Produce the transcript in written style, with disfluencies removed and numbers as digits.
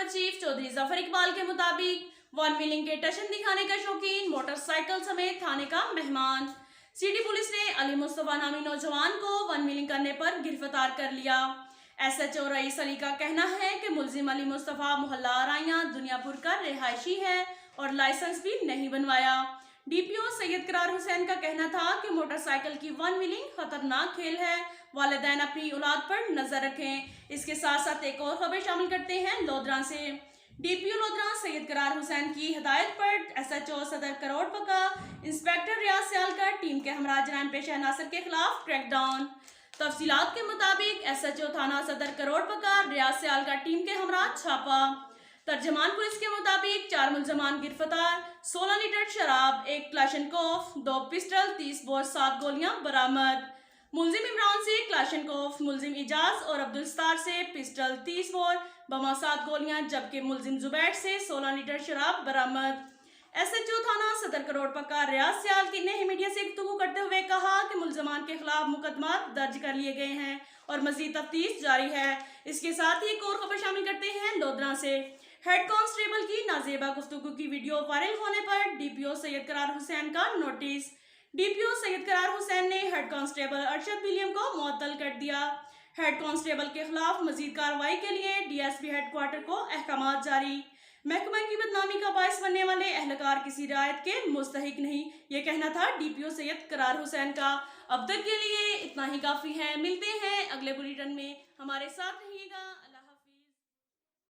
Chief Chaudhary Zafar Iqbal के मुताबिक one wheeling के टशन दिखाने का शौकीन मोटरसाइकिल समेत थाने का मेहमान। सिटी पुलिस ने अली मुस्तफा नामी नौजवान को वन व्हीलिंग करने पर गिरफ्तार कर लिया। SHO रईस अली का कहना है कि मुलजिम अली मुस्तफा मोहल्ला आराइयां दुनियापुर का रिहायशी है और लाइसेंस भी नहीं बनवाया। DPO सैयद करार हुसैन का कहना था कि मोटरसाइकिल की वन व्हीलिंग खतरनाक खेल है, वालिदैन अपनी औलाद पर नजर रखें। इसके साथ साथ एक और खबर शामिल करते हैं लोधरा से। DPO लोधरा सैयद करार हुसैन की हिदायत पर SHO सदर करोड़ पका इंस्पेक्टर रियाज सियालकर टीम के हमरा जनान पेशा नासिर के खिलाफ क्रैकडाउन। तफसीलात के मुताबिक SHO थाना सदर करोड़ पका रियाज सियालकर टीम के हमरा छापा। तर्जमान पुलिस के मुताबिक 4 मुलजमान गिरफ्तार, 16 लीटर शराब, 1 क्लाशनकोफ, 2 पिस्टल, 30 बोर 7 गोलियां बरामद। मुलजिम इमरान से क्लाशनकोफ, मुलजिम इजाज और अब्दुल सत्तार से पिस्टल 30 बोर बमा 7 गोलियां, जबकि मुलजिम जुबैर से 16 लीटर शराब बरामद। SHO थाना सदर करोड़ पक्का रियाज सियाल ने मीडिया से गुफ्तगू करते हुए कहा कि मुलजमान के खिलाफ मुकदमा दर्ज कर लिए गए हैं और मजीद तफ्तीश जारी है। इसके साथ ही एक और खबर शामिल करते हैं लोधरा से। हेड कांस्टेबल की नाजेबा गुफ्तगू की वीडियो वायरल होने पर DPO सैयद करार हुसैन का नोटिस। DPO सैयद करार हुसैन ने हेड कांस्टेबल अरशद विलियम को मुअत्तल कर दिया। हेड कांस्टेबल के खिलाफ मजीद कार्रवाई के लिए DSP हेडक्वार्टर को अहकामात जारी। महकमा की बदनामी का बायस बनने वाले एहलकार किसी रियायत के मुस्तहिक नहीं, ये कहना था DPO सैयद करार हुसैन का। अब तक के लिए इतना ही काफी है। मिलते हैं अगले बुलेटिन में, हमारे साथ रहिएगा। अल्लाह।